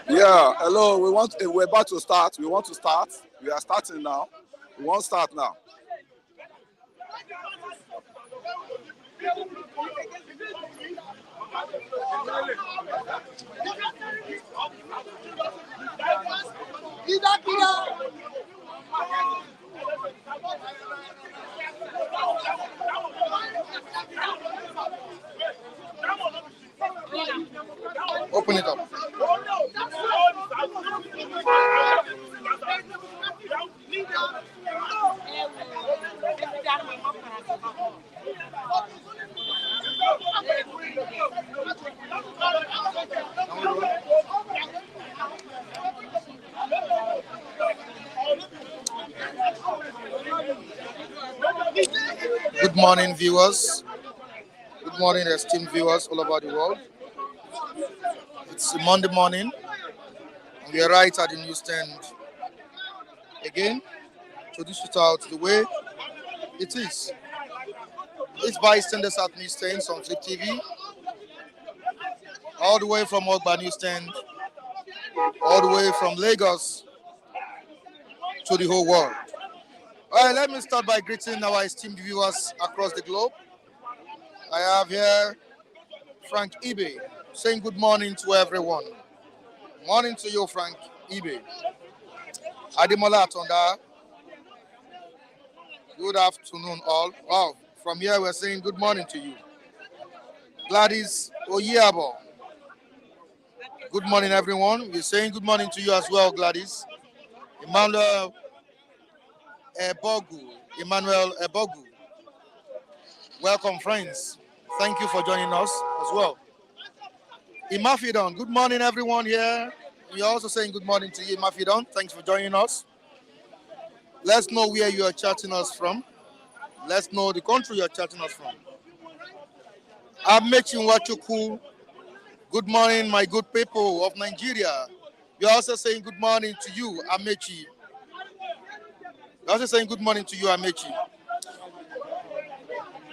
Yeah, hello. We're about to start. We want to start. We are starting now. We want to start now. Open it up. Good morning, viewers. Good morning, esteemed viewers all over the world. It's Monday morning, and we are right at the newsstand again to dish it out the way it is. It's bystanders at newsstands on Flip TV, all the way from Ogba newsstand, all the way from Lagos to the whole world. All right, let me start by greeting our esteemed viewers across the globe. I have here Frank Ibe saying good morning to everyone. Morning to you, Frank Ibe. Ademola Atonda, good afternoon all. Wow, from here we're saying good morning to you. Gladys Oyeabo, good morning everyone. We're saying good morning to you as well, Gladys. Emmanuel Ebogu. Welcome, friends. Thank you for joining us as well. Imafidon, good morning, everyone here. We're also saying good morning to you, Imafidon. Thanks for joining us. Let's know where you are chatting us from. Let's know the country you're chatting us from. Amechi Wachuku, good morning, my good people of Nigeria. We're also saying good morning to you, Amechi. We're also saying good morning to you, Amechi.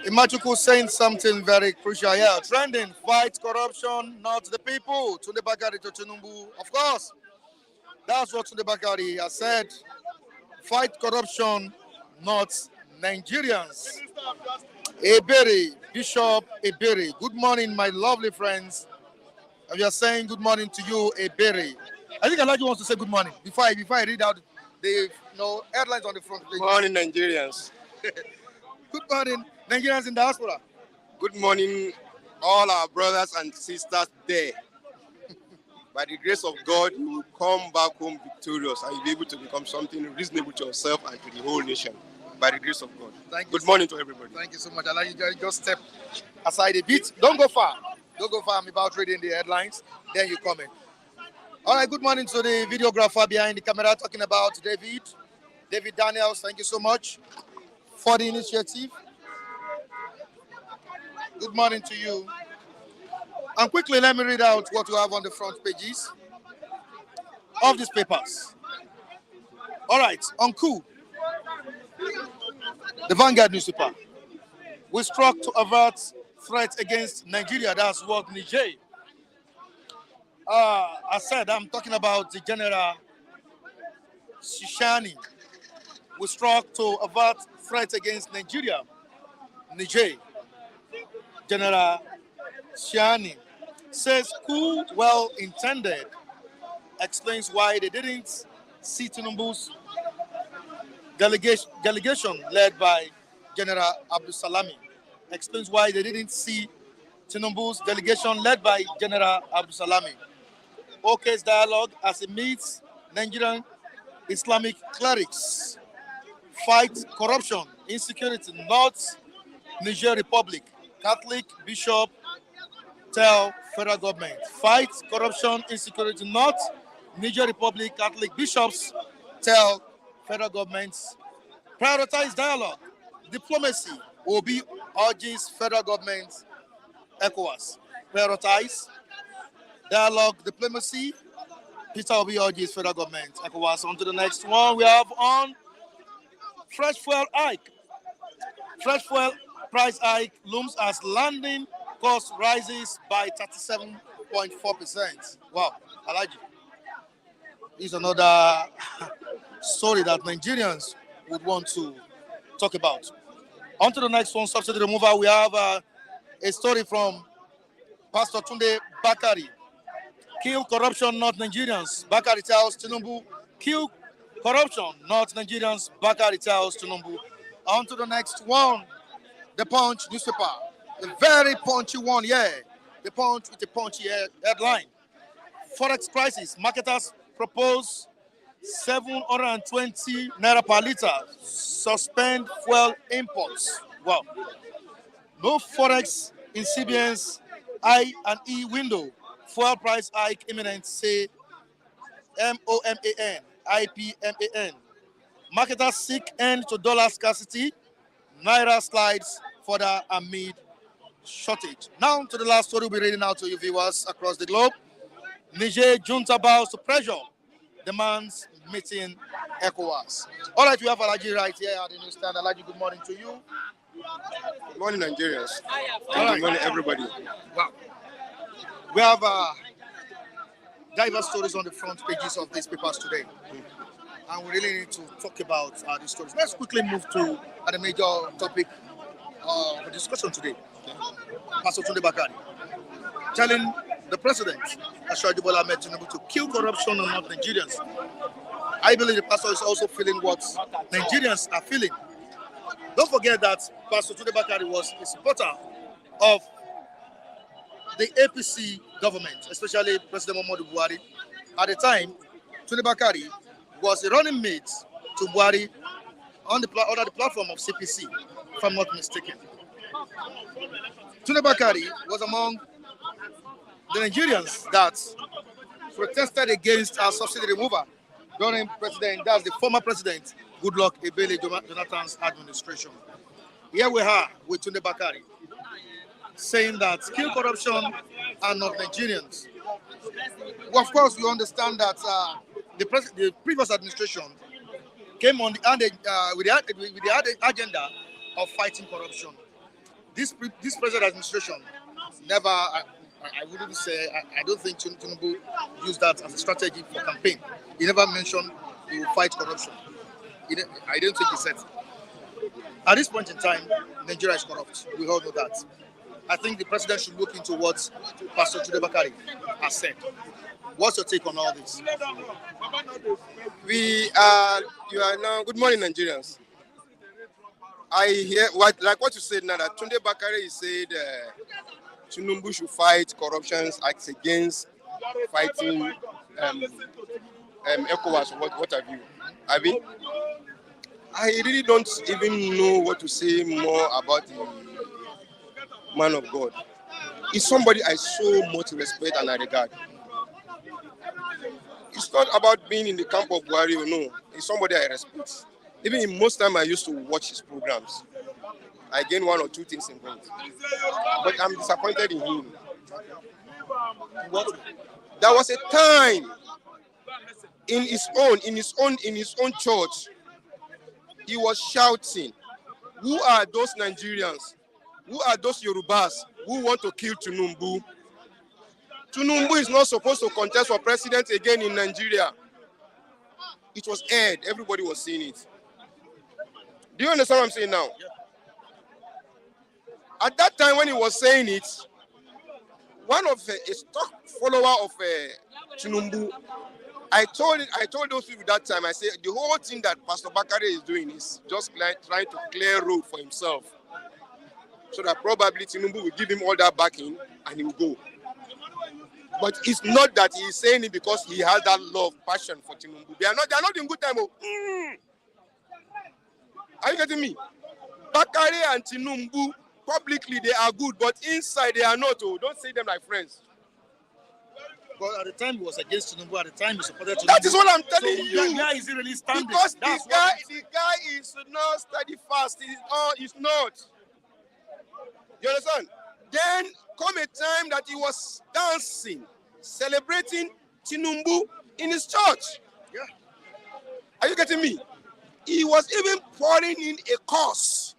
Imachuku saying something very crucial here. Trending, fight corruption, not the people. Tunde Bakare to Tinubu. Of course, that's what Tunde Bakare has said. Fight corruption, not Nigerians. Ebere, Bishop Ebere. Good morning, my lovely friends. We are saying good morning to you, Ebere. I think Alaji wants to say good morning before I read out the headlines on the front page. Good morning, Nigerians. Good morning, Nigerians in diaspora. Good morning, all our brothers and sisters there. By the grace of God, you will come back home victorious and you'll be able to become something reasonable to yourself and to the whole nation. By the grace of God. Good morning to everybody. Thank you so much. Alaji, just step aside a bit. Don't go far. Don't go far. I'm about reading the headlines. Then you come in. All right, good morning to the videographer behind the camera talking about David Daniels. Thank you so much for the initiative. Good morning to you. And quickly, let me read out what you have on the front pages of these papers. All right, on coup, the Vanguard newspaper. We struck to avert threats against Nigeria. That's what Niger. I said, I'm talking about the General Shishani. We struck to avert threats against Nigeria. Niger. General Shishani says coup well intended, explains why they didn't see Tinubu's delegation led by General Abdul Salami. Explains why they didn't see Tinubu's delegation led by General Abdul Salami. OK's dialogue as it meets Nigerian Islamic clerics. Fight corruption, insecurity, North Niger Republic. Catholic bishop tell federal government. Fight corruption, insecurity, North Niger Republic. Catholic bishops tell federal governments. Prioritize dialogue, diplomacy. Obi urges federal government, ECOWAS. Prioritize dialogue, diplomacy. Peter Obi urges federal government, ECOWAS. On to the next one. We have on fresh fuel hike. Fresh fuel price hike looms as landing cost rises by 37.4%. Wow, Alaji. This is another story that Nigerians would want to talk about. On to the next one, subsidy removal. We have a story from Pastor Tunde Bakare. Kill corruption, not Nigerians. Bakare tells Tinubu, kill corruption, not Nigerians. Bakare tells Tinubu. On to the next one, the Punch newspaper. A very punchy one, yeah. The Punch with a punchy headline. Forex crisis. Marketers propose 720 naira per liter. Suspend fuel imports. Wow. No forex in CBN's I and E window. Fuel price hike imminent, say MOMAN, IPMAN. Marketers seek end to dollar scarcity. Naira slides further amid shortage. Now to the last story we'll be reading out to you viewers across the globe. Niger junta bows to pressure, demands meeting ECOWAS. All right, we have Alaji right here at the newsstand. Alaji, good morning to you. Good morning, Nigerians. Good morning, everybody. Wow. We have diverse stories on the front pages of these papers today. And we really need to talk about these stories. Let's quickly move to the major topic of the discussion today. Pastor Tunde Bakare telling the president, Ashwaju Bola Ahmed Tinubu, to kill corruption and not Nigerians. I believe the pastor is also feeling what Nigerians are feeling. Don't forget that Pastor Tunde Bakare was a supporter of the APC government, especially President Muhammadu Buhari. At the time, Tunde Bakare was a running mate to Buhari on the under the platform of CPC, if I'm not mistaken. Tunde Bakare was among the Nigerians that protested against our subsidy removal during that's the former president, Goodluck Ebele Jonathan's administration. Here we are with Tunde Bakare saying that kill corruption and not Nigerians. Well, of course, we understand that the previous administration came on with the agenda of fighting corruption. This present administration never, I wouldn't say, I don't think Tinubu used that as a strategy for campaign. He never mentioned he will fight corruption. I don't think he said. At this point in time, Nigeria is corrupt. We all know that. I think the president should look into what Pastor Bakare has said. What's your take on all this? You are now. Good morning, Nigerians. I hear what you said now. That Tunde Bakare said Tinubu should fight corruptions against fighting ECOWAS. What have you? I really don't even know what to say more about the man of God. He's somebody I so much respect and I regard. It's not about being in the camp of Buhari, no. He's somebody I respect. Even in most time I used to watch his programs. I gain one or two things in him. But I'm disappointed in him. There was a time in his own church, he was shouting, who are those Nigerians? Who are those Yorubas who want to kill Tinubu? Tinubu is not supposed to contest for president again in Nigeria. It was aired. Everybody was seeing it. Do you understand what I'm saying now? At that time when he was saying it, one of a stock follower of Tinubu, I told those people that time, I said, the whole thing that Pastor Bakare is doing is just trying to clear road for himself. So that probably Tinubu will give him all that backing and he will go. But it's not that he is saying it because he has that love, passion for Tinubu. They are not in good time. Are you getting me? Bakare and Tinubu, publicly they are good, but inside they are not. Don't say them like friends. But at the time he was against Tinubu, at the time he supported Tinubu. That is what I'm telling you. Where is he really standing? Because the guy is not steady fast. He's not. You understand? Then come a time that he was dancing, celebrating Tinubu in his church. Yeah. Are you getting me? He was even pouring in a curse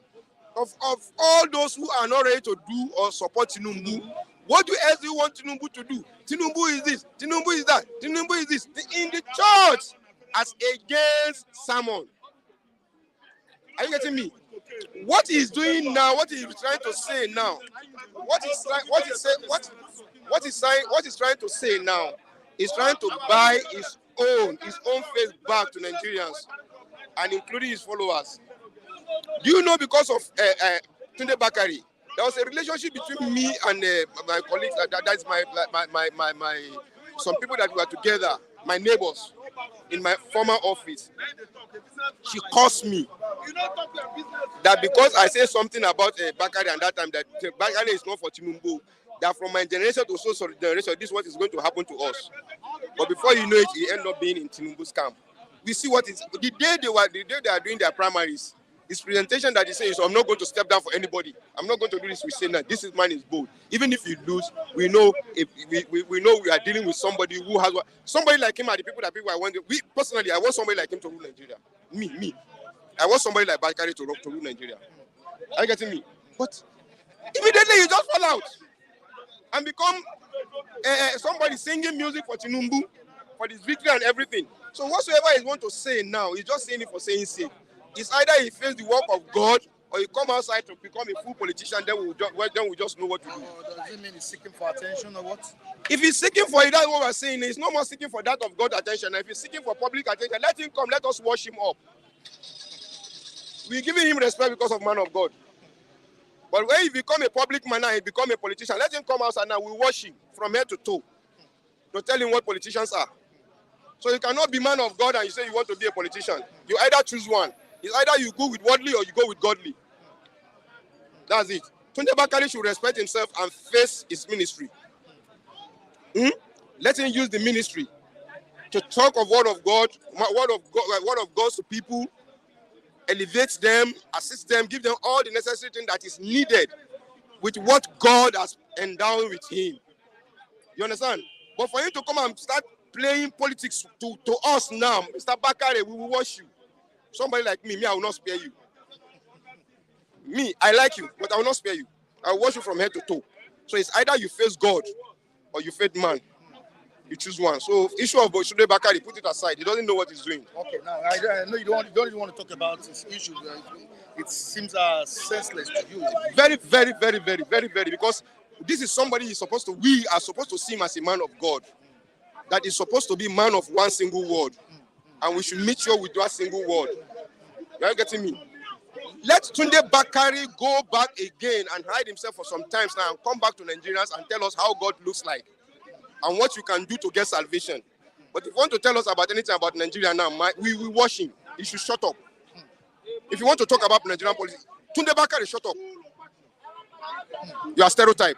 of all those who are not ready to do or support Tinubu. What else do you want Tinubu to do? Tinubu is this, Tinubu is that, Tinubu is this. In the church, as against someone. Are you getting me? What he's doing now, what he's trying to say now, what he's trying to say now is trying to buy his own face back to Nigerians and including his followers. Do you know because of Tunde Bakare, there was a relationship between me and my colleagues. That's my some people that were together, my neighbors in my former office. She cursed me that because I say something about Bakare and that time that Bakare is not for Tinubu, that from my generation to so generation, this is what is going to happen to us. But before you know it, he ended up being in Tinubu's camp. We see what is the day they are doing their primaries. His presentation that he says, so I'm not going to step down for anybody. I'm not going to do this. We say that this man is bold. Even if you lose, we know we know we are dealing with somebody who has somebody like him are the people I want. Personally, I want somebody like him to rule Nigeria. Me. I want somebody like Bakare to rule Nigeria. Are you getting me? But immediately you just fall out and become somebody singing music for Tinubu, for this victory and everything. So whatsoever he want to say now, he's just saying it for saying sake. It's either he fails the work of God or he come outside to become a full politician, then we just know what to do. Does it mean he's seeking for attention or what? If he's seeking for it, that's what we're saying. He's no more seeking for that of God's attention. If he's seeking for public attention, let him come, let us wash him up. We're giving him respect because of man of God. But when he become a public man and he become a politician, let him come outside now, we wash him from head to toe to tell him what politicians are. So you cannot be man of God and you say you want to be a politician. You either choose one. It's either you go with worldly or you go with godly. That's it. Tunde Bakare should respect himself and face his ministry. Let him use the ministry to talk of word of God to people, elevate them, assist them, give them all the necessary thing that is needed with what God has endowed with him. You understand? But for him to come and start playing politics to us now, Mr. Bakare, we will wash you. Somebody like me, I will not spare you. Me, I like you, but I will not spare you. I will wash you from head to toe. So it's either you face God or you face man. he choose one. So issue of Bakare, put it aside. He doesn't know what he's doing. Okay, now I know you don't even want to talk about this issue. It seems senseless to you. Very, very, very, very, very, very, because this is somebody we are supposed to see him as a man of God. That is supposed to be man of one single word. And we should make sure we do a single word. You are getting me? Let Tunde Bakare go back again and hide himself for some time now and come back to Nigerians and tell us how God looks like and what you can do to get salvation. But if you want to tell us about anything about Nigeria now, we watch him. He should shut up. If you want to talk about Nigerian politics, Tunde Bakare, shut up. You are stereotype.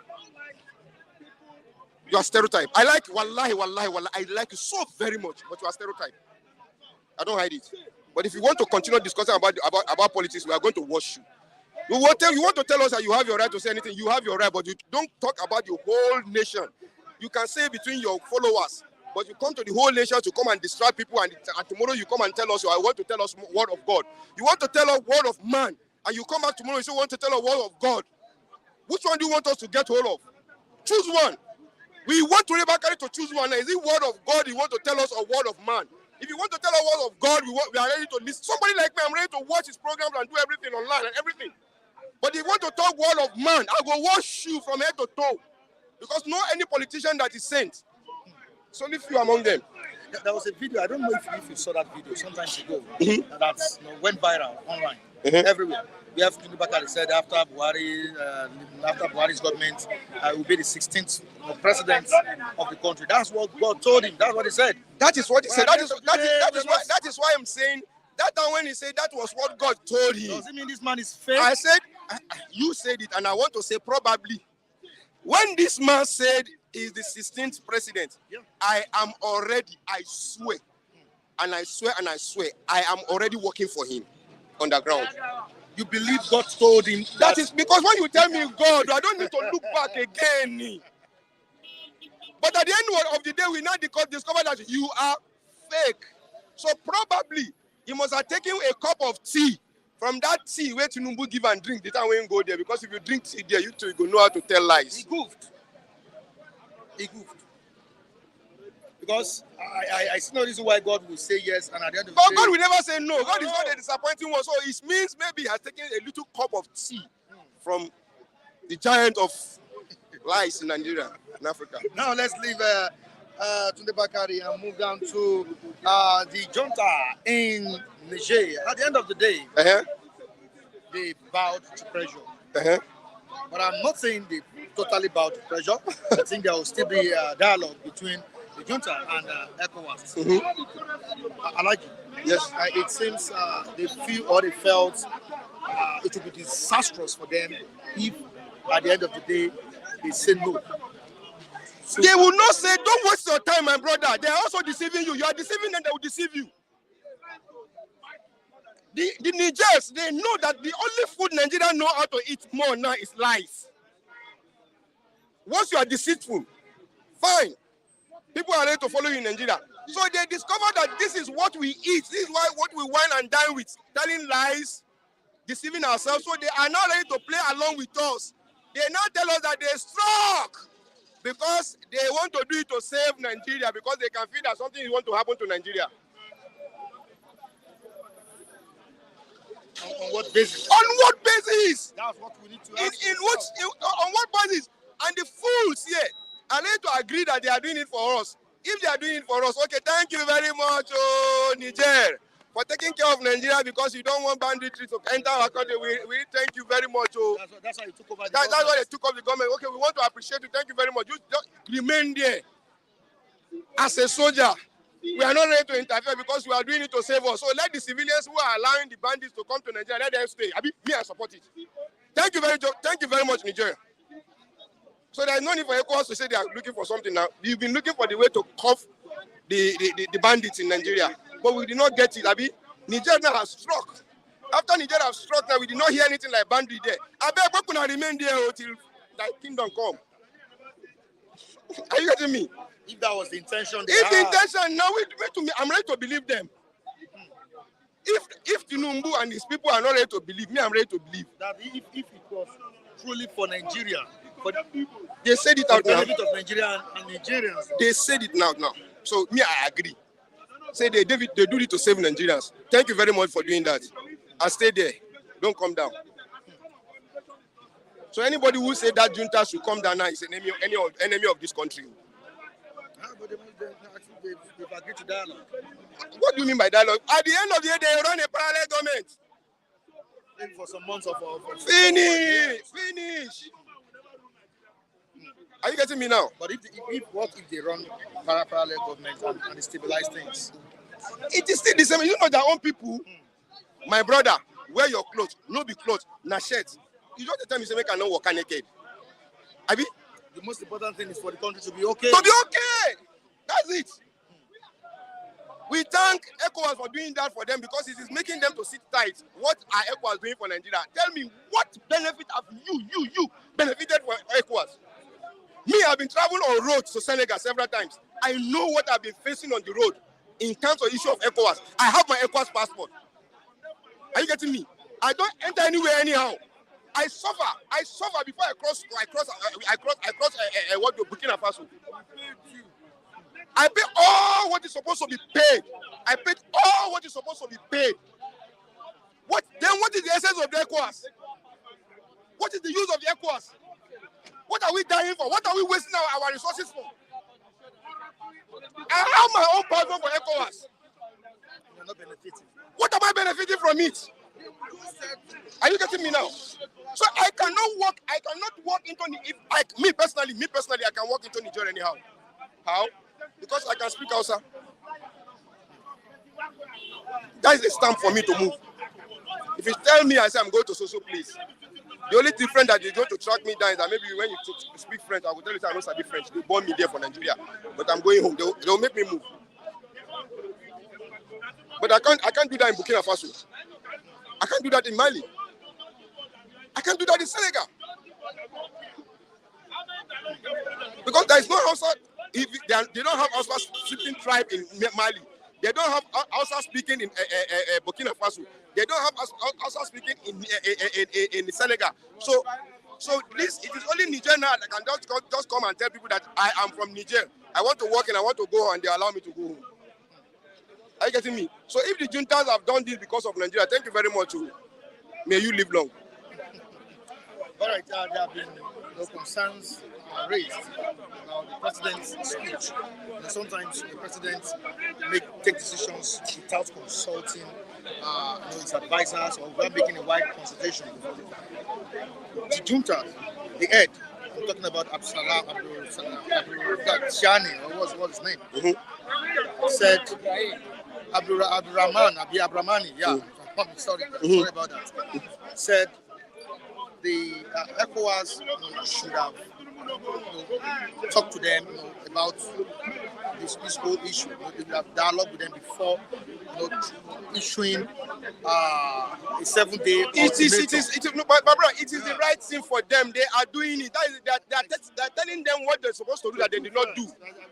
You are stereotype. I like wallahi. I like you so very much, but you are stereotype. I don't hide it. But if you want to continue discussing about politics, we are going to watch you. You want to tell us that you have your right to say anything. You have your right, but you don't talk about the whole nation. You can say between your followers, but you come to the whole nation to come and distract people, and tomorrow you come and tell us, I want to tell us word of God. You want to tell us word of man, and you come back tomorrow and say, want to tell us word of God. Which one do you want us to get hold of? Choose one. We want to Bakare to choose one. Is it word of God you want to tell us or word of man? If you want to tell us word of God, we are ready to listen. Somebody like me, I'm ready to watch his programs and do everything online and everything. But if you want to talk word of man, I'll go watch you from head to toe. Because no any politician that is sent. It's only few among them. There was a video, I don't know if you saw that video sometimes ago, that went viral online, everywhere. We have Tinubu Bakare said after Buhari's government will be the 16th president of the country. That's what God told him. That's what he said. That is what he said. That is why I'm saying that time when he said that was what God told him. Does it mean this man is fake? I said, you said it, and I want to say probably. When this man said he's the 16th president, I am already, I swear, and I swear, I am already working for him on the ground. You believe God told him that is because when you tell me God, I don't need to look back again. But at the end of the day, we now discover that you are fake. So probably you must have taken a cup of tea from that tea where Tinubu give and drink the time when you go there. Because if you drink tea there, you too you know how to tell lies. He goofed. Because I see no reason why God will say yes, and at the end of the day, God will never say no. God is not a disappointing one. So it means maybe he has taken a little cup of tea from the giant of lies in Nigeria, in Africa. Now let's leave Tunde Bakare and move down to the junta in Niger. At the end of the day, they bowed to pressure. But I'm not saying they totally bowed to pressure. I think there will still be a dialogue between the junta and ECOWAS. I like it. Yes, it seems they feel or they felt it would be disastrous for them if at the end of the day they say no. So they will not say, don't waste your time, my brother. They are also deceiving you. You are deceiving them, they will deceive you. The Nigerians, they know that the only food Nigerians know how to eat more now is lies. Once you are deceitful, fine. People are ready to follow you in Nigeria. So they discover that this is what we eat. This is what we wine and dine with. Telling lies, deceiving ourselves. So they are now ready to play along with us. They now tell us that they struck because they want to do it to save Nigeria, because they can feel that something is going to happen to Nigeria. On what basis? On what basis? That's what we need to ask. On what basis? And the fools here are ready to agree that they are doing it for us. If they are doing it for us, okay, thank you very much, Niger, for taking care of Nigeria because you don't want banditry to enter our country. We thank you very much. That's how you took over the government. That's why they took over the government. Okay, we want to appreciate you. Thank you very much. You just remain there as a soldier. We are not ready to interfere because we are doing it to save us. So let the civilians who are allowing the bandits to come to Nigeria, let them stay. I support it. Thank you very much, Nigeria. So there is no need for ECOWAS to say they are looking for something now. You've been looking for the way to cuff the bandits in Nigeria. But we did not get it, Nigeria now has struck. After Nigeria has struck now, we did not hear anything like bandit there. I bet we could remain there until thy kingdom come. Are you getting me? If that was the intention, the intention, now I'm ready to believe them. If Tinubu and his people are not ready to believe me, I'm ready to believe. That if it was truly for Nigeria, For They said it the out now. benefit of Nigeria and Nigerians. They said it now. So me, I agree. Say they do it to save Nigerians. Thank you very much for doing that. And stay there. Don't come down. So anybody who say that junta should come down now is an enemy of this country. But they've agreed to dialogue. What do you mean by dialogue? At the end of the day, they run a parallel government. Maybe for some months of Finish. Are you getting me now? But what if they run parallel government and they stabilize things? It is still the same. You know their own people. My brother, wear your clothes. No be clothes, na shirt. You just tell me say make I no walk naked. Abi? The most important thing is for the country to be okay. To be okay. That's it. We thank ECOWAS for doing that for them because it is making them to sit tight. What are ECOWAS doing for Nigeria? Tell me, what benefit have you benefited from ECOWAS? Me, I've been traveling on roads to Senegal several times. I know what I've been facing on the road in terms of issue of ECOWAS. I have my ECOWAS passport. Are you getting me? I don't enter anywhere anyhow. I suffer before I cross what the Burkina Faso. I pay all what is supposed to be paid. I paid all what is supposed to be paid. What is the essence of the ECOWAS? What is the use of the ECOWAS? What are we dying for? What are we wasting our resources for? I have my own passport for ECOWAS. You're not benefiting. What am I benefiting from it? Are you getting me now? So I cannot walk into me personally, I can walk into Nigeria anyhow. How? Because I can speak Hausa. That is a stamp for me to move. If you tell me, I say I'm going to social place. The only difference that they're going to track me down is that maybe when you speak French, I will tell you I don't speak French. They born me there for Nigeria, but I'm going home. They'll make me move. But I can't do that in Burkina Faso. I can't do that in Mali. I can't do that in Senegal. Because there is no Hausa. If they don't have Hausa speaking tribe in Mali. They don't have Hausa speaking in Burkina Faso. They don't have Hausa speaking in Senegal. So it is only Niger now that can just come and tell people that I am from Niger. I want to work and I want to go and they allow me to go home. Are you getting me? So if the juntas have done this because of Nigeria, thank you very much. May you live long. All right, there have been concerns raised about the president's speech. Sometimes the president take decisions without consulting his advisors or without making a wide consultation. The junta, the head, I'm talking about Abdulsalam Shani, or what's his name, said Abdurrahmani, sorry about that, said the ECOWAS should have talked to them about this whole issue. They would have dialogue with them before issuing a 7-day. It is the right thing for them. They are doing it. They are telling them what they're supposed to do that they did not do.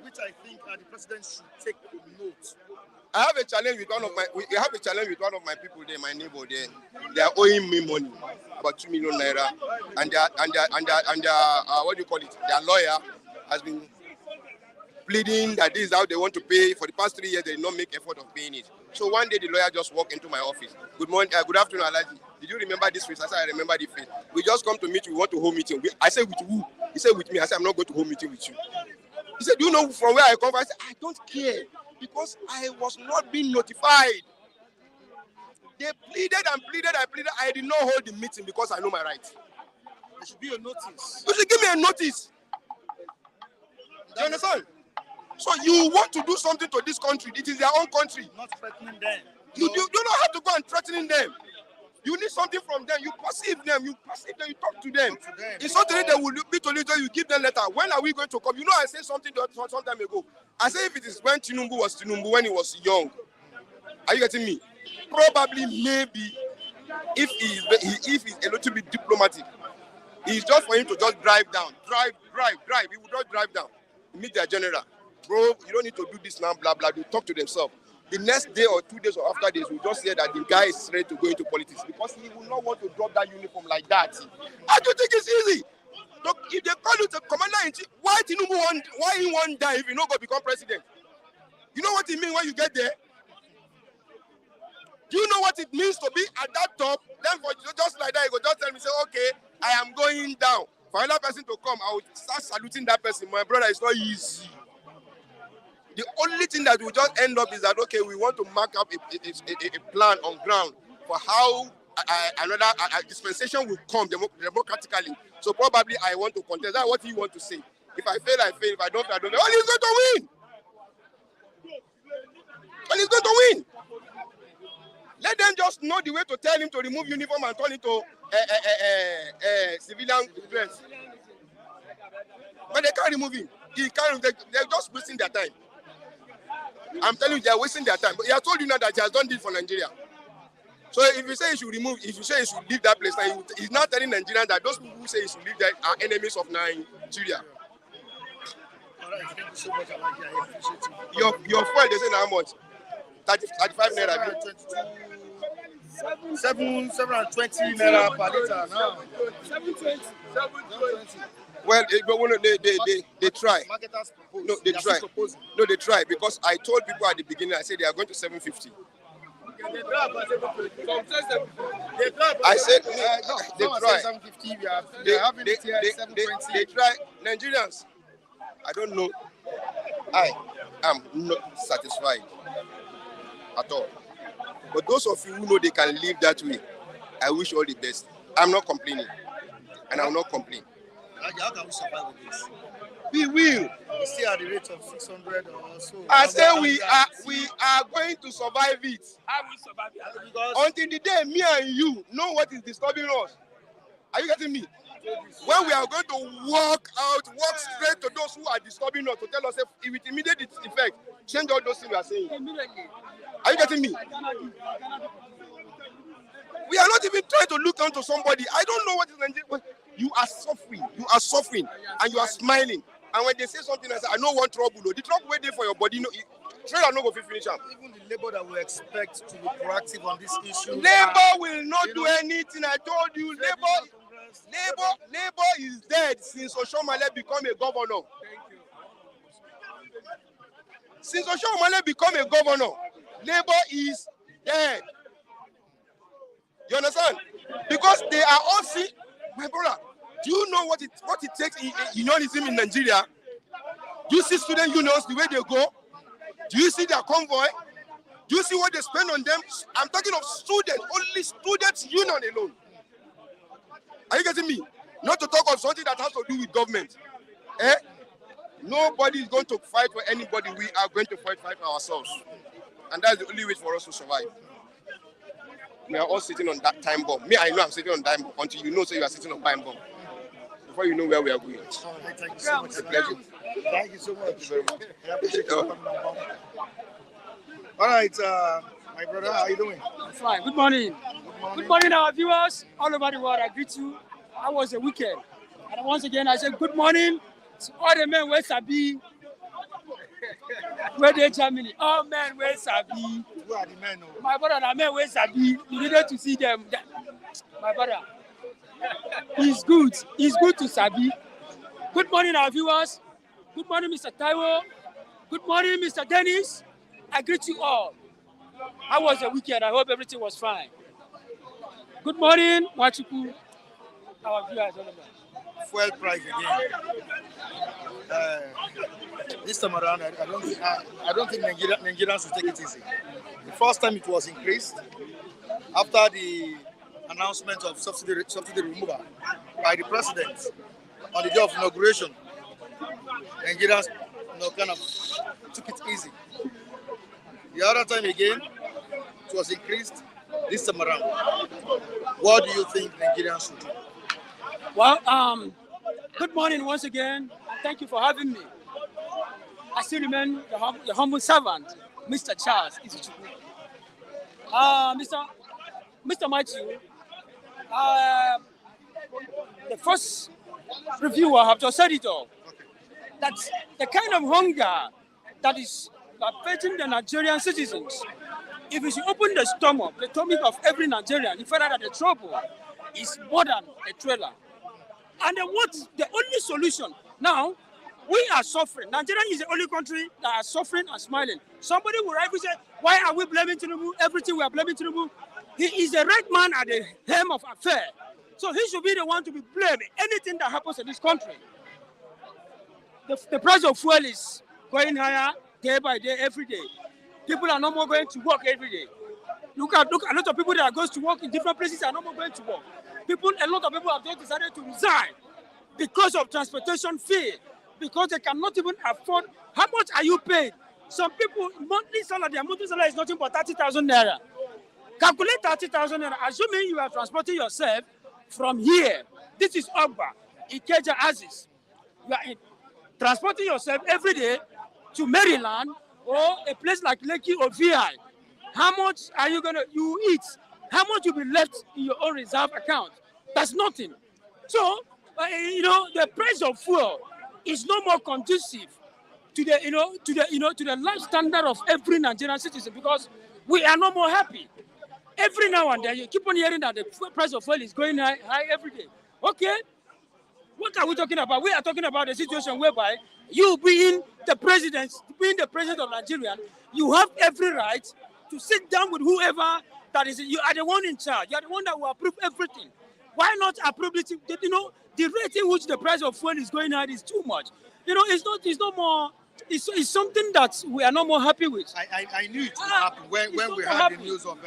Which I think the president should take note. I have a challenge with one of my people there, my neighbor there. They are owing me money, about 2 million naira, and what do you call it? Their lawyer has been pleading that this is how they want to pay. For the past 3 years, they did not make effort of paying it. So one day the lawyer just walked into my office. Good morning, good afternoon, Alaji. Did you remember this face? I said, I remember the face. We just come to meet you. We want to hold meeting. I said, with who? He said, with me. I said, I'm not going to hold meeting with you. He said, do you know from where I come from? I said, I don't care. Because I was not being notified. They pleaded and pleaded. I did not hold the meeting because I know my rights. There should be a notice. You should give me a notice. Do you understand? So you want to do something to this country. It is their own country. Not threatening them. You don't have to go and threatening them. You need something from them. You perceive them. You talk to them. It's not that they will be told you give them letter. When are we going to come? You know, I said something some time ago. I said if it is when Tinubu was Tinubu, when he was young. Are you getting me? Probably, maybe, if he's a little bit diplomatic, it's just for him to just drive down. Drive. He will just drive down. Meet their general. Bro, you don't need to do this now, blah, blah. They talk to themselves. The next day or 2 days or after this, we just say that the guy is ready to go into politics because he will not want to drop that uniform like that. I don't think it's easy. Look, if they why he won't die if he no go become president? You know what it means when you get there? Do you know what it means to be at that top? Then for just like that, you go just tell me, say, okay, I am going down. For another person to come, I will start saluting that person. My brother, it's not easy. The only thing that will just end up is that, okay, we want to mark up a plan on ground for how another dispensation will come democratically. So probably I want to contest. That's what you want to say. If I fail, I fail. If I don't fail, I don't fail. Well, he's going to win. Well, he's going to win. Let them just know the way to tell him to remove uniform and turn into civilian dress. But they can't remove him. They're just wasting their time. I'm telling you, they're wasting their time. But he has told you now that he has done this for Nigeria. So if you say he should remove, if you say he should leave that place, he's not telling Nigerians that those people who say he should leave there are enemies of Nigeria. All right, thank you so much. I appreciate Your fuel, they say how much? 35 naira. 720 naira per liter now. 720. Well, they try. Marketers propose. No, they try. No, they try because I told people at the beginning, I said they are going to 750. I said they try. 750. They are having it here at 720. They try. Nigerians, I don't know. I am not satisfied at all. But those of you who know they can live that way, I wish all the best. I'm not complaining, and I will not complain. How can we survive with this? We will. We still at the rate of 600 or so. I say we are going to survive it. How we survive it? Because Until the day me and you know what is disturbing us. Are you getting me? When we are going to walk straight to those who are disturbing us to tell us if with immediate effect, change all those things we are saying. Are you getting me? We are not even trying to look onto somebody. I don't know what is Nigeria. You are suffering, and you are smiling. And when they say something, I say, I don't want trouble. The trouble waiting for your body, trailer no go finish am. Even the labor that we expect to be proactive on this issue. Labor will not do anything. I told you, labor is dead since Oshomale become a governor. Since Oshomale become a governor, labor is dead. You understand? Because they are all see, my brother. Do you know what it takes in unionism in Nigeria? Do you see student unions the way they go? Do you see their convoy? Do you see what they spend on them? I'm talking of students, only students union alone. Are you getting me? Not to talk of something that has to do with government. Nobody is going to fight for anybody. We are going to fight for ourselves. And that's the only way for us to survive. We are all sitting on that time bomb. Me, I know I'm sitting on time bomb until you know so you are sitting on time bomb. Before you know where we are going. Thank you so much. It's a pleasure. Thank you so much. Thank you very much. I appreciate you coming on. All right, my brother, how are you doing? I'm fine. Good morning. Good morning, our viewers all over the world. I greet you. How was the weekend? And once again, I say good morning to all the men where Sabi, where they Germany. All men where Sabi. Who are the men? My brother, the men where Sabi. You needed to see them. My brother, he's good. He's good to Sabi. Good morning, our viewers. Good morning, Mr. Taiwo. Good morning, Mr. Dennis. I greet you all. How was the weekend? I hope everything was fine. Good morning, Wachuku. Our viewers all over. Fuel price again. This time around, I don't think Nigerians will take it easy. The first time it was increased after the announcement of subsidy removal by the president on the day of inauguration. Nigerians kind of took it easy. The other time again, it was increased this time around. What do you think Nigerians should do? Well, good morning once again. Thank you for having me. I still remain your humble servant, Mr. Charles Izuchukwu. Mr. Matthew, the first reviewer have just said it all. That the kind of hunger that is affecting the Nigerian citizens, if you should open the stomach of every Nigerian, you find out that the trouble is more than a trailer. And then what's the only solution? Now, We are suffering. Nigeria is the only country that are suffering and smiling. Somebody will rightly say, why are we blaming Tinubu? Everything we are blaming Tinubu. He is the right man at the helm of affair. So he should be the one to be blamed. Anything that happens in this country. The price of fuel is going higher day by day, every day. People are no more going to work every day. Look at a lot of people that are going to work in different places are no more going to work. A lot of people have just decided to resign because of transportation fee, because they cannot even afford. How much are you paid? Some people, their monthly salary is nothing but 30,000 naira. Calculate 30,000 naira, assuming you are transporting yourself from here. This is Ogba, Ikeja, Aziz. You are transporting yourself every day to Maryland or a place like Lekki or VI. How much are you eat? How much will be left in your own reserve account? That's nothing. So, the price of fuel is no more conducive to the life standard of every Nigerian citizen, because we are no more happy. Every now and then, you keep on hearing that the price of fuel is going high every day. Okay, what are we talking about? We are talking about a situation whereby you being the president of Nigeria, you have every right to sit down with whoever that is. You are the one in charge. You are the one that will approve everything. Why not approve it? The rate in which the price of fuel is going high is too much. It's no more. It's something that we are no more happy with. I knew it would happen when we had the news of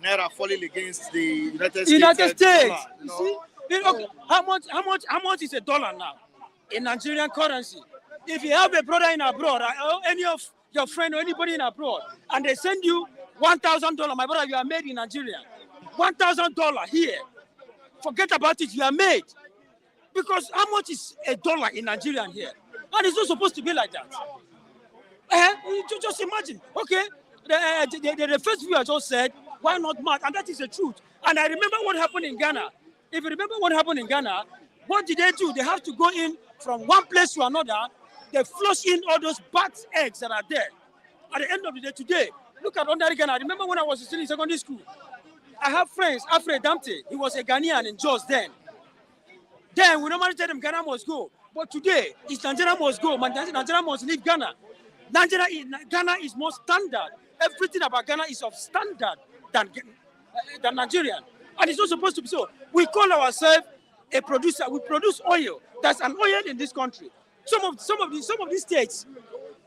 Naira falling against the United States. Dollar, see, how much is a dollar now in Nigerian currency? If you have a brother in abroad, or any of your friend or anybody in abroad, and they send you $1,000, my brother, you are made in Nigeria. $1,000 here. Forget about it, you are made. Because how much is a dollar in Nigeria here? And it's not supposed to be like that. Just imagine, okay, the first view I just said, why not math? And that is the truth. And I remember what happened in Ghana. If you remember what happened in Ghana, what did they do? They have to go in from one place to another. They flush in all those bad eggs that are there. At the end of the day, today, look at under Ghana. I remember when I was still in secondary school, I have friends, Alfred Damte, he was a Ghanaian in Jos then. Then we normally tell them Ghana must go. But today, it's Nigeria must go. Nigeria must leave Ghana. Ghana is more standard. Everything about Ghana is of standard than Nigerian. And it's not supposed to be so. We call ourselves a producer. We produce oil. There's an oil in this country. Some of these states,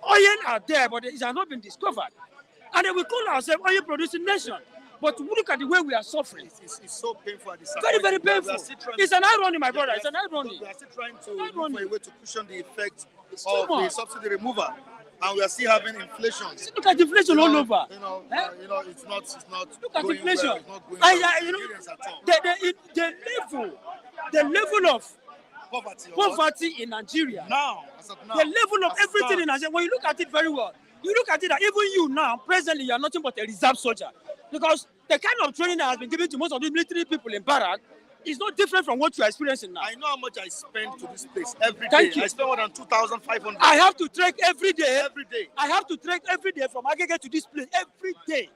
oil are there, but it has not been discovered. And then we call ourselves oil producing nation. But look at the way we are suffering. It's so painful at this time. Very, very painful. It's an irony, my brother. It's an irony. We are still trying to look for a way to cushion the effect of the subsidy removal. And we are still having inflation. Look at inflation all over. It's not. Look at inflation. Well. It's not going well. The level of poverty in Nigeria. Now, the level of everything in Nigeria. When you look at it very well, you look at it that even you now, presently, you are nothing but a reserve soldier. Because the kind of training that has been given to most of the military people in barrack is not different from what you are experiencing now. I know how much I spend to this place every day. Thank you. I spend more than 2,500. I have to trek every day. Every day. I have to trek every day from Agege to this place every day.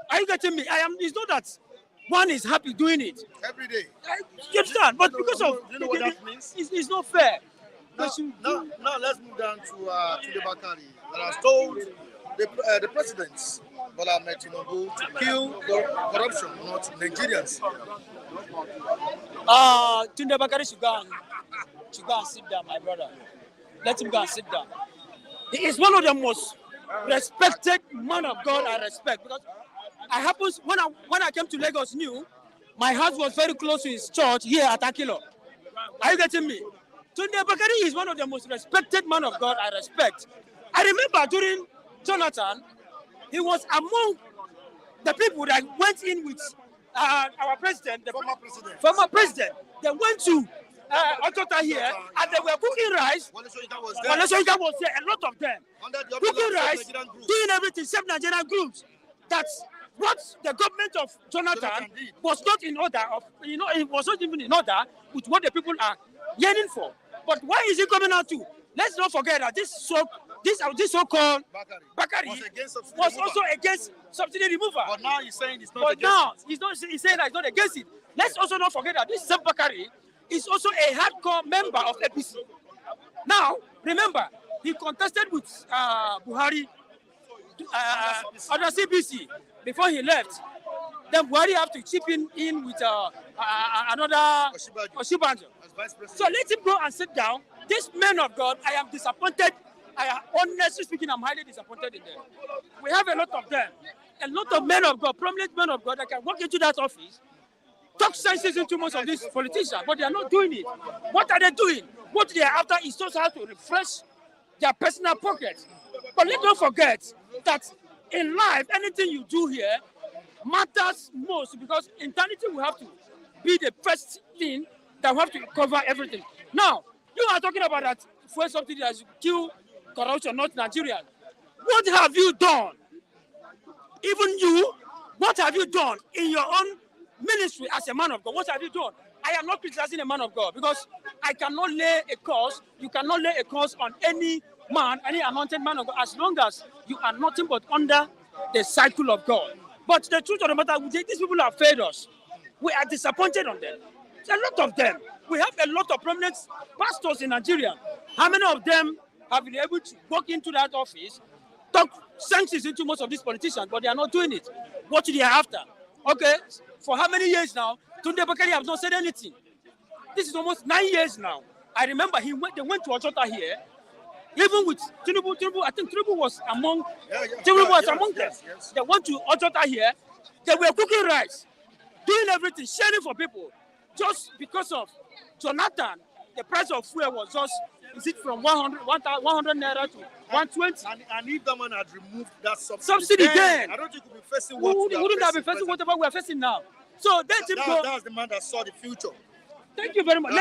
Are you getting me? It's not that one is happy doing it. Every day. You understand? But because of... You know what that means? It's not fair. Now, let's move down to the Bakare that has told the presidents, Bola Ahmed Tinubu, to kill corruption, not Nigerians. Tunde Bakare should go and sit down, my brother. Let him go and sit down. He is one of the most respected man of God I respect, because when I came to Lagos my house was very close to his church here at Akilo. Are you getting me? Tunde Bakare is one of the most respected man of God I respect. I remember during Jonathan, he was among the people that went in with our president, the former president. They went to Otota here, and they were cooking rice. Wale Soyinka was there, a lot of them. Cooking rice, doing everything, except Nigerian groups. That's what the government of Jonathan was not in order of, it was not even in order with what the people are yearning for. But why is it coming out to? Let's not forget that this so-called Bakare was also against subsidy removal. But now he's saying it's not but against now, it. he's saying that it's not against it. Let's also not forget that this same Bakare is also a hardcore member of APC. Now, remember, he contested with Buhari under CBC before he left. Then Buhari have to chip in with another Oshibanjo. So let him go and sit down. This man of God, I am disappointed. Honestly speaking, I'm highly disappointed in them. We have a lot of them. A lot of men of God, prominent men of God that can walk into that office, talk senses into most of these politicians, but they are not doing it. What are they doing? What they are after is just how to refresh their personal pockets. But let's not forget that in life, anything you do here matters most, because eternity will have to be the first thing that will have to cover everything. Now, you are talking about that fuel subsidy that kill corruption, not Nigerians. What have you done? Even you, what have you done in your own ministry as a man of God? What have you done? I am not criticizing a man of God, because I cannot lay a curse. You cannot lay a curse on any man, any anointed man of God, as long as you are nothing but under the cycle of God. But the truth of the matter, these people have failed us. We are disappointed on them. A lot of them. We have a lot of prominent pastors in Nigeria. How many of them have been able to walk into that office, talk senses into most of these politicians, but they are not doing it? What do they are after? Okay, for how many years now? Tunde Bakare has not said anything. This is almost 9 years now. I remember they went to Ojota here, even with Tinubu. I think Tinubu was among them. Yes. They went to Ojota here. They were cooking rice, doing everything, sharing for people. Just because of Jonathan, the price of fuel was just, is it from 100 naira to 120? And if the man had removed that Subsidy then, I don't think we'll be facing wouldn't have been facing whatever we are facing now. So let him go. That's the man that saw the future. Thank you very much.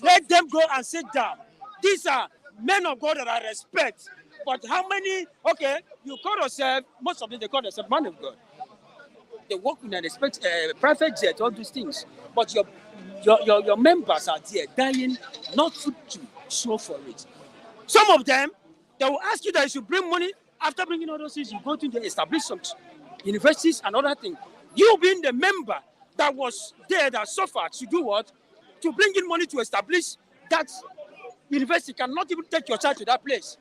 Let them go and sit down. These are men of God that I respect. But how many? Okay, you call yourself, most of them, they call themselves man of God. They work in an private jet, all these things. But your members are there dying not to show for it. Some of them, they will ask you that you should bring money. After bringing all those things, you go to the establish some universities and other things. You being the member that was there that suffered to do what? To bring in money to establish that university, cannot even take your child to that place.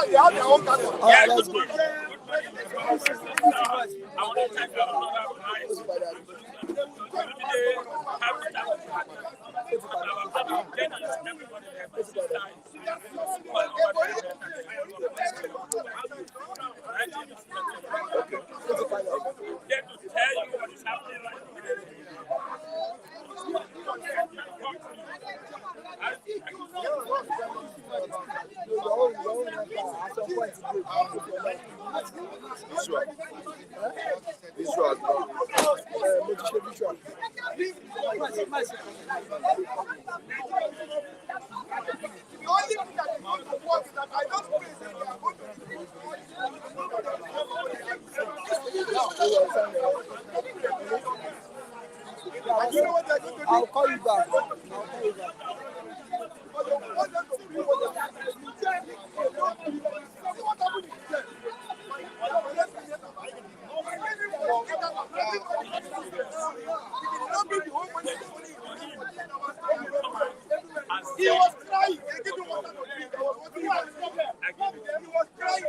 Alright, let's go. I'll call you back. He was crying. They didn't want to drink. He was crying.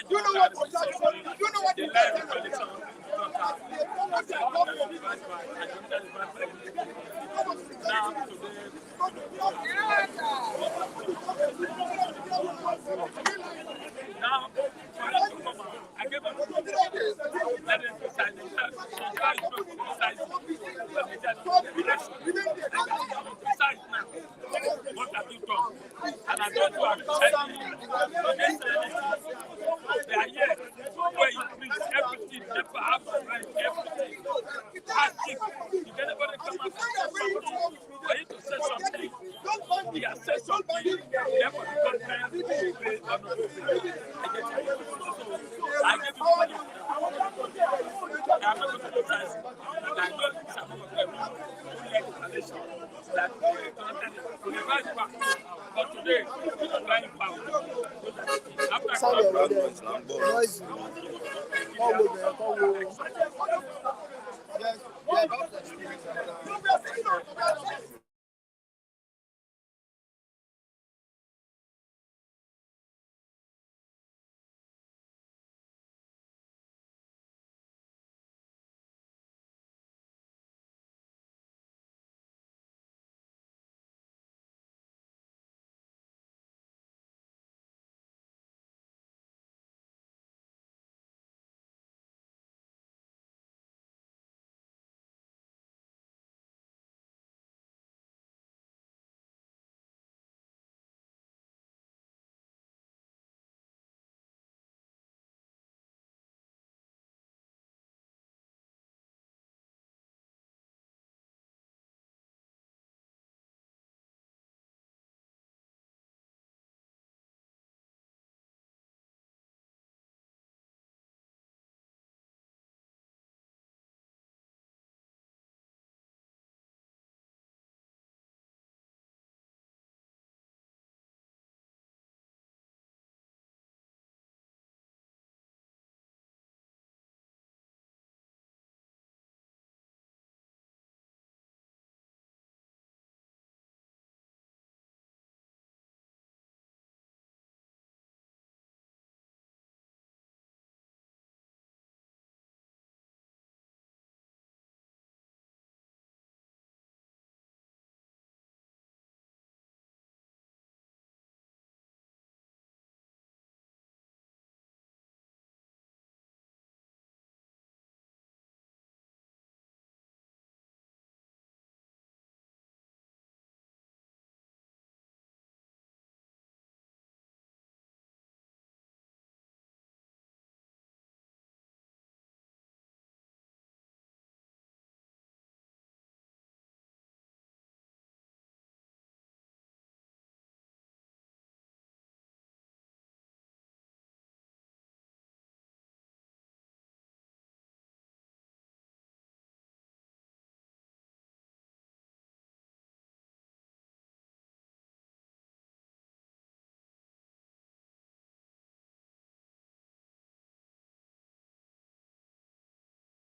You know what? You know what? Now, I gave them let them decide themselves. Decide now. What have you done? And I don't want to tell you. They are here where you bring everything, never have to write everything. Ask him. If anybody come and for you to say something, he has said something, therefore the government will obey or not obey. I give you money. I'm not going to criticize it. And I know some of them who like explanation that to revive back. But today, we are trying power. Yes.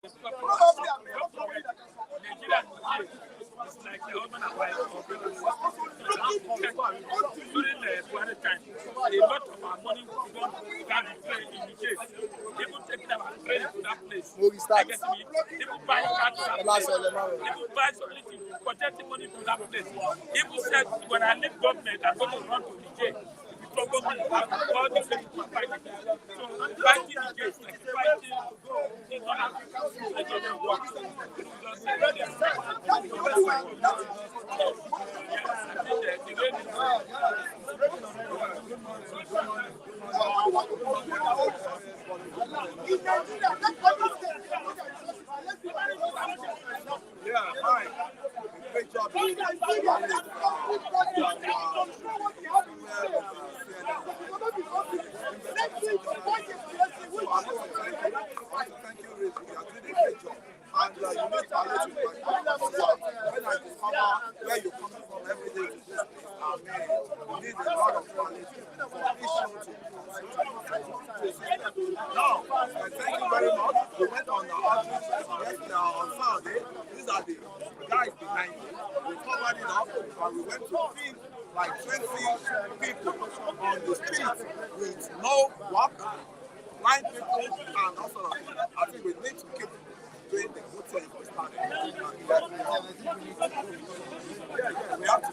Nigerians it's like the husband and wife of during the Buhari time, a lot of our money was gone down the drain in the case. People taking our train to that place. I guess me, people buy cars to that place. People buy something, projecting money to that place. People said, when I leave government, I'm going to run to the jail. All the people are fighting. So fighting the case, like fighting in Africa, it doesn't work. Just say yeah, fine. Great job. Thank you, Rick. You are doing a great job. And you need to alert it when I discover where you're coming from every day to this place, you need a lot of knowledge for issues to now, thank you very much. We went on the outreach yesterday on Saturday. These are the guys behind me. We covered it up and we went to feed like 20 people on the street with no work, blind people, and all sort of things. I think we need to keep doing the good thing we started. We have to.